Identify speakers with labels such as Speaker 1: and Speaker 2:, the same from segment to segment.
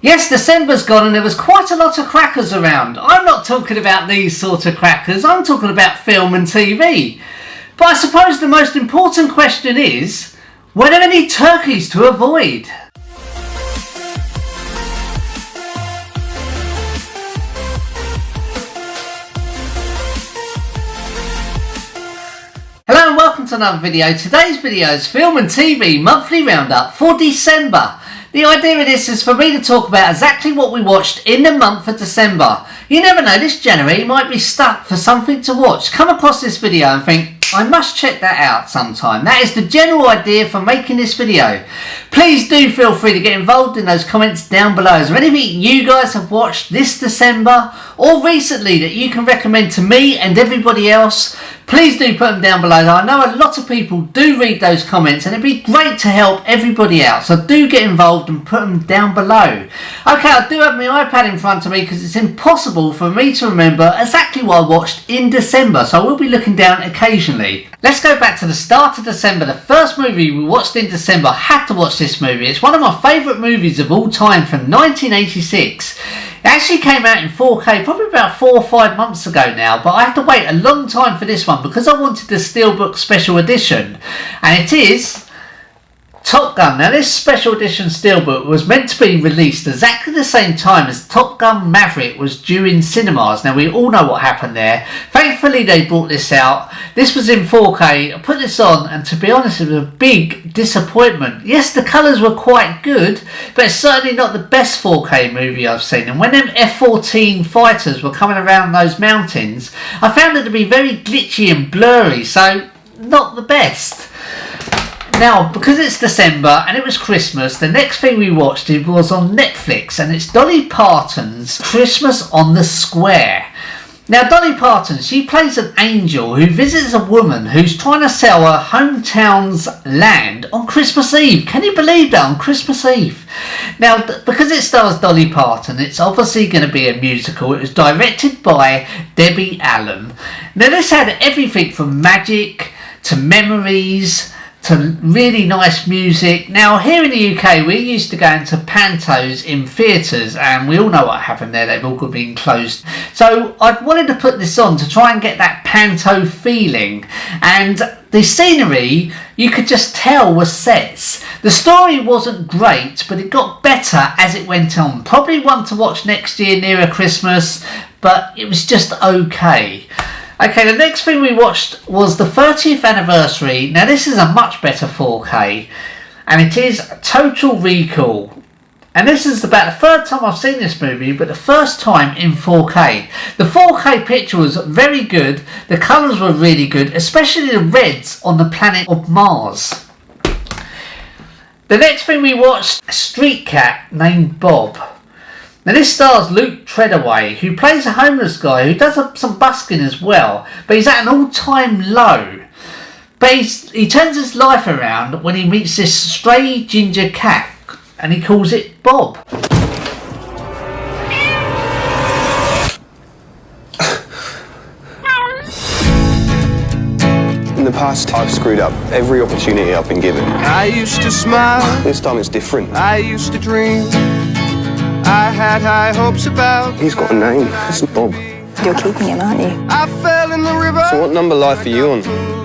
Speaker 1: Yes, December's gone and there was quite a lot of crackers around. I'm not talking about these sort of crackers, I'm talking about film and TV. But I suppose the most important question is, were there any turkeys to avoid? Hello and welcome to another video. Today's video is Film and TV Monthly Roundup for December. The idea of this is for me to talk about exactly what we watched in the month of December. You never know, this January you might be stuck for something to watch. Come across this video and think, I must check that out sometime. That is the general idea for making this video. Please do feel free to get involved in those comments down below. Is there anything you guys have watched this December or recently that you can recommend to me and everybody else? Please do put them down below. I know a lot of people do read those comments and it'd be great to help everybody out. So do get involved and put them down below. Okay, I do have my iPad in front of me because it's impossible for me to remember exactly what I watched in December. So I will be looking down occasionally. Let's go back to the start of December. The first movie we watched in December, I had to watch this movie. It's one of my favourite movies of all time from 1986. It actually came out in 4K probably about 4 or 5 months ago now, but I had to wait a long time for this one because I wanted the Steelbook Special Edition, and it is Top Gun. Now this Special Edition Steelbook was meant to be released exactly the same time as Top Gun Maverick was due in cinemas. Now we all know what happened there. Thankfully they brought this out. This was in 4K. I put this on and to be honest it was a big disappointment. Yes, the colours were quite good, but it's certainly not the best 4K movie I've seen. And when them F-14 fighters were coming around those mountains, I found it to be very glitchy and blurry, so not the best. Now, because it's December and it was Christmas, the next thing we watched was on Netflix, and it's Dolly Parton's Christmas on the Square. Now, Dolly Parton, she plays an angel who visits a woman who's trying to sell her hometown's land on Christmas Eve. Can you believe that, on Christmas Eve? Now, because it stars Dolly Parton, it's obviously going to be a musical. It was directed by Debbie Allen. Now, this had everything from magic to memories to really nice music. Now here in the UK we used to go into pantos in theatres and we all know what happened there, they've all been closed. So I wanted to put this on to try and get that panto feeling, and the scenery you could just tell was sets. The story wasn't great but it got better as it went on. Probably one to watch next year nearer Christmas, but it was just okay. Okay, the next thing we watched was the 30th anniversary. Now this is a much better 4K and it is Total Recall. And this is about the third time I've seen this movie, but the first time in 4K. The 4K picture was very good, the colours were really good, especially the reds on the planet of Mars. The next thing we watched, a street cat named Bob. Now this stars Luke Treadaway, who plays a homeless guy who does some busking as well, but he's at an all-time low. But he turns his life around when he meets this stray ginger cat, and he calls it Bob.
Speaker 2: In the past, I've screwed up every opportunity I've been given.
Speaker 3: I used to smile.
Speaker 2: This time it's different.
Speaker 3: I used to dream. I had high hopes about.
Speaker 2: He's got a name. It's Bob.
Speaker 4: You're keeping him, aren't you?
Speaker 3: I fell in the river.
Speaker 2: So what number life are you on?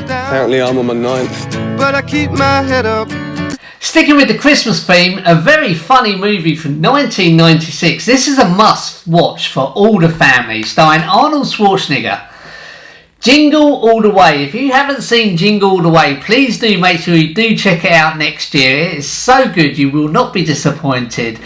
Speaker 2: Apparently I'm on my 9th.
Speaker 3: But I keep my head up.
Speaker 1: Sticking with the Christmas theme, a very funny movie from 1996. This is a must watch for all the family, starring Arnold Schwarzenegger. Jingle All The Way. If you haven't seen Jingle All The Way, please do make sure you do check it out next year. It is so good, you will not be disappointed.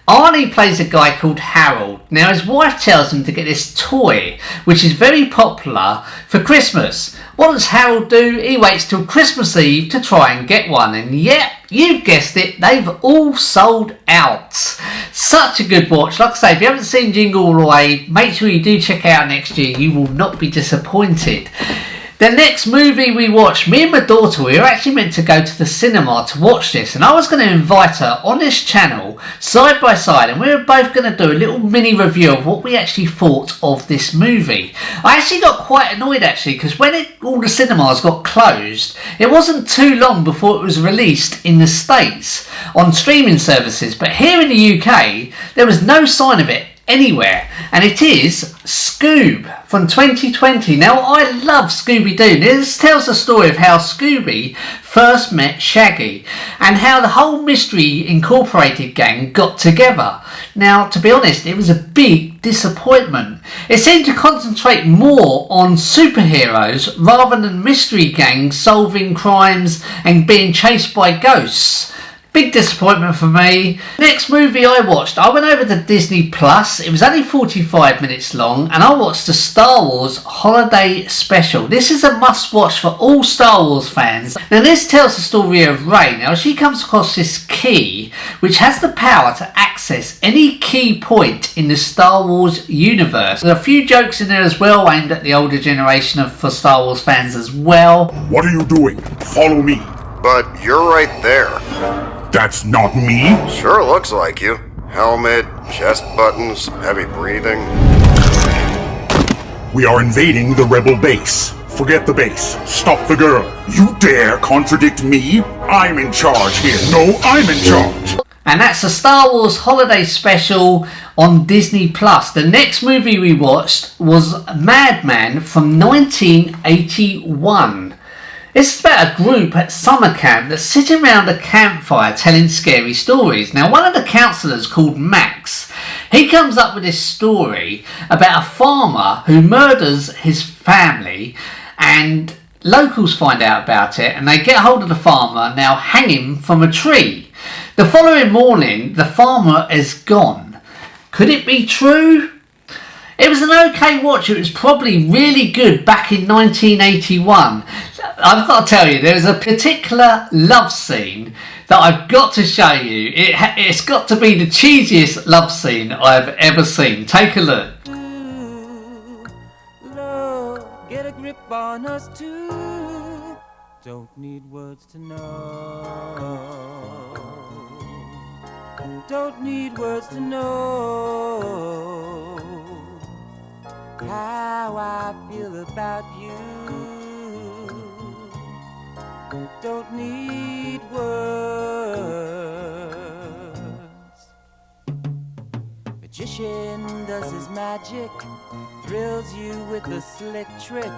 Speaker 1: Arnie plays a guy called Harold. Now his wife tells him to get this toy, which is very popular for Christmas. What does Harold do? He waits till Christmas Eve to try and get one. And yep, you've guessed it, they've all sold out. Such a good watch. Like I say, if you haven't seen Jingle All The Way, make sure you do check it out next year. You will not be disappointed. The next movie we watched, me and my daughter, we were actually meant to go to the cinema to watch this, and I was going to invite her on this channel side by side, and we were both going to do a little mini review of what we actually thought of this movie. I actually got quite annoyed actually, because when all the cinemas got closed, it wasn't too long before it was released in the States on streaming services, but here in the UK there was no sign of it anywhere, and it is Scoob from 2020. Now, I love ScoobyDoo. This tells the story of how Scooby first met Shaggy and how the whole Mystery Incorporated gang got together. Now, to be honest, it was a big disappointment. It seemed to concentrate more on superheroes rather than mystery gangs solving crimes and being chased by ghosts. Big disappointment for me. Next movie I watched, I went over to Disney Plus. It was only 45 minutes long, and I watched the Star Wars Holiday Special. This is a must watch for all Star Wars fans. Now, this tells the story of Rey. Now, she comes across this key which has the power to access any key point in the Star Wars universe. There are a few jokes in there as well aimed at the older generation for Star Wars fans as well.
Speaker 5: What are you doing? Follow me.
Speaker 6: But you're right there.
Speaker 5: That's not me.
Speaker 6: Sure looks like you. Helmet, chest buttons, heavy breathing.
Speaker 5: We are invading the rebel base. Forget the base. Stop the girl. You dare contradict me? I'm in charge here. No, I'm in charge.
Speaker 1: And that's the Star Wars Holiday Special on Disney Plus. The next movie we watched was MadMan from 1981. It's about a group at summer camp that's sitting around a campfire telling scary stories. Now, one of the counsellors, called Max, he comes up with this story about a farmer who murders his family, and locals find out about it and they get hold of the farmer and now hang him from a tree. The following morning, the farmer is gone. Could it be true? It was an okay watch. It was probably really good back in 1981. I've got to tell you, there's a particular love scene that I've got to show you. It's got to be the cheesiest love scene I've ever seen. Take a look.
Speaker 7: Lord, get a grip on us too. Don't need words to know. Don't need words to know how I feel about you. Don't need words. Magician does his magic, thrills you with a slick trick.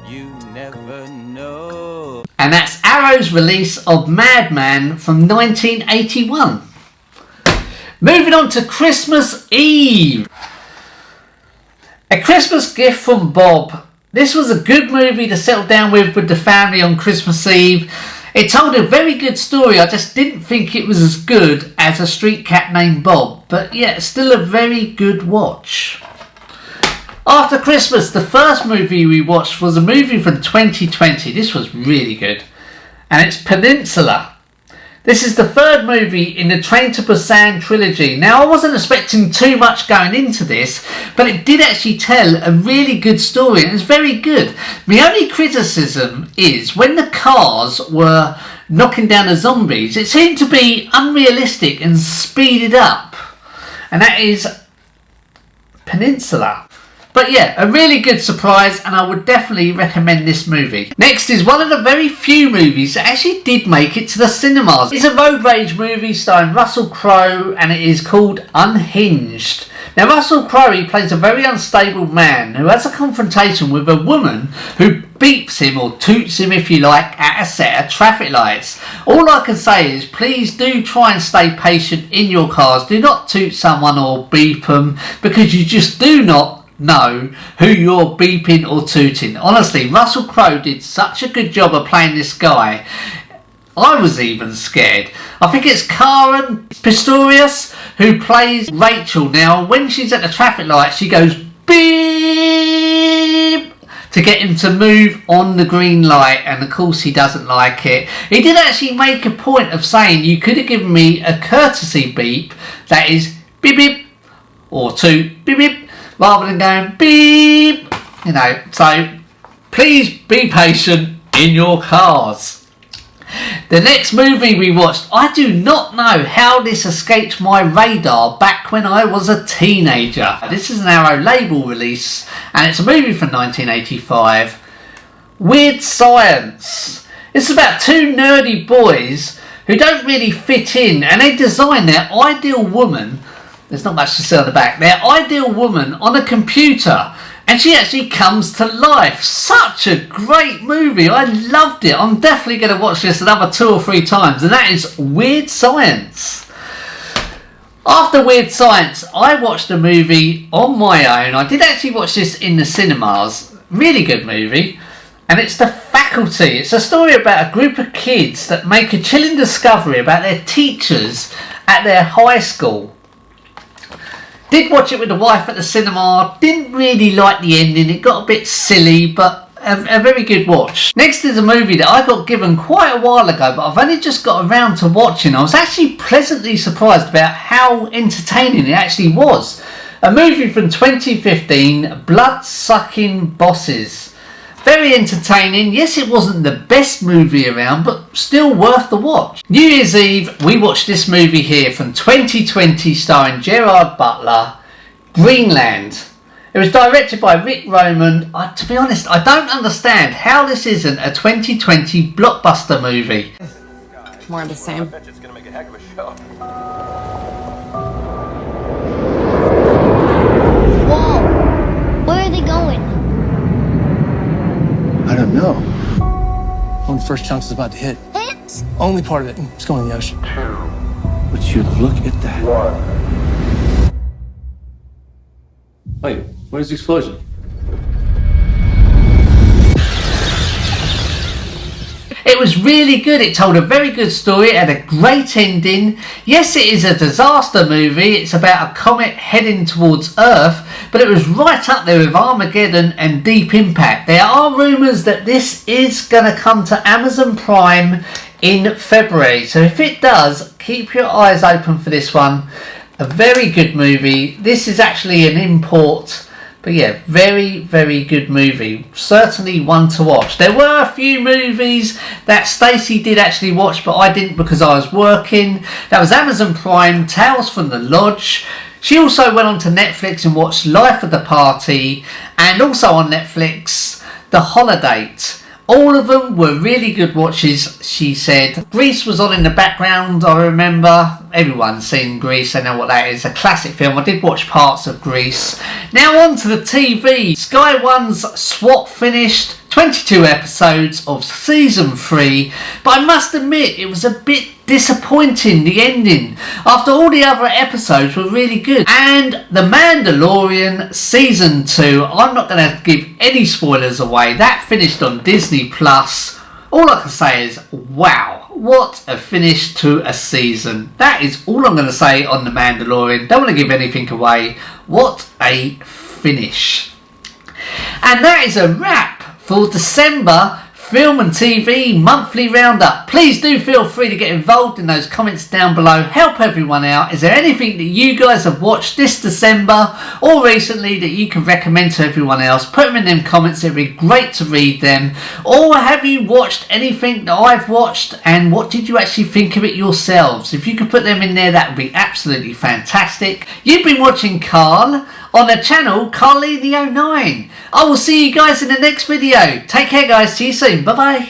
Speaker 7: You never know.
Speaker 1: And that's Arrow's release of MadMan from 1981. Moving on to Christmas Eve. A Christmas Gift from Bob. This was a good movie to settle down with the family on Christmas Eve. It told a very good story. I just didn't think it was as good as A Street Cat Named Bob. But yeah, still a very good watch. After Christmas, the first movie we watched was a movie from 2020. This was really good. And it's Peninsula. This is the third movie in the Train to Busan trilogy. Now, I wasn't expecting too much going into this, but it did actually tell a really good story, and it's very good. My only criticism is when the cars were knocking down the zombies, it seemed to be unrealistic and speeded up. And that is Peninsula. But yeah, a really good surprise, and I would definitely recommend this movie. Next is one of the very few movies that actually did make it to the cinemas. It's a road rage movie starring Russell Crowe, and it is called Unhinged. Now, Russell Crowe, he plays a very unstable man who has a confrontation with a woman who beeps him, or toots him if you like, at a set of traffic lights. All I can say is please do try and stay patient in your cars. Do not toot someone or beep them, because you just do not know who you're beeping or tooting. Honestly, Russell Crowe did such a good job of playing this guy. I was even scared. I think it's Karen Pistorius who plays Rachel. Now, when she's at the traffic light, she goes beep to get him to move on the green light, and of course he doesn't like it. He did actually make a point of saying, you could have given me a courtesy beep that is beep beep or toot beep beep, rather than going beep, you know. So Please be patient in your cars. The next movie we watched, I do not know how this escaped my radar back when I was a teenager. This is an Arrow label release and it's a movie from 1985. Weird Science. It's about two nerdy boys who don't really fit in and they design their ideal woman, there's not much to say on the back, their ideal woman on a computer. And she actually comes to life. Such a great movie. I loved it. I'm definitely going to watch this another 2 or 3 times. And that is Weird Science. After Weird Science, I watched a movie on my own. I did actually watch this in the cinemas. Really good movie. And it's The Faculty. It's a story about a group of kids that make a chilling discovery about their teachers at their high school. Did watch it with the wife at the cinema. Didn't really like the ending. It got a bit silly, but a very good watch. Next is a movie that I got given quite a while ago, but I've only just got around to watching. I was actually pleasantly surprised about how entertaining it actually was. A movie from 2015, Blood-Sucking Bosses. Very entertaining. Yes, it wasn't the best movie around, but still worth the watch. New Year's Eve, we watched this movie here from 2020 starring Gerard Butler, Greenland. It was directed by Rick Roman. To be honest, I don't understand how this isn't a 2020 blockbuster movie.
Speaker 8: More of the same.
Speaker 9: Whoa! Where are they going?
Speaker 10: I don't know. When the first chunk's about to hit.
Speaker 9: Hit?
Speaker 10: Only part of it. It's going in the ocean.
Speaker 2: Would you look at that? Wait, where's the explosion?
Speaker 1: It was really good. It told a very good story. It had a great ending. Yes, it is a disaster movie. It's about a comet heading towards Earth, but it was right up there with Armageddon and Deep Impact. There are rumours that this is going to come to Amazon Prime in February. So if it does, keep your eyes open for this one. A very good movie. This is actually an import. But yeah, very, very good movie. Certainly one to watch. There were a few movies that Stacey did actually watch, but I didn't because I was working. That was Amazon Prime, Tales from the Lodge. She also went on to Netflix and watched Life of the Party. And also on Netflix, The Holiday. All of them were really good watches, she said. Grease was on in the background, I remember. Everyone's seen Grease, they know what that is. A classic film. I did watch parts of Grease. Now on to the TV. Sky One's SWAT finished. 22 episodes of season 3. But I must admit, it was a bit disappointing, the ending. After all the other episodes were really good. And The Mandalorian season 2. I'm not going to give any spoilers away. That finished on Disney Plus. All I can say is, wow, what a finish to a season. That is all I'm going to say on The Mandalorian. Don't want to give anything away. What a finish. And that is a wrap for December Film and TV Monthly Roundup. Please do feel free to get involved in those comments down below. Help everyone out. Is there anything that you guys have watched this December or recently that you can recommend to everyone else? Put them in them comments. It'd be great to read them. Or have you watched anything that I've watched and what did you actually think of it yourselves? If you could put them in there, that would be absolutely fantastic. You've been watching Carl on the channel Carly the 09. I will see you guys in the next video. Take care guys. See you soon. Bye bye.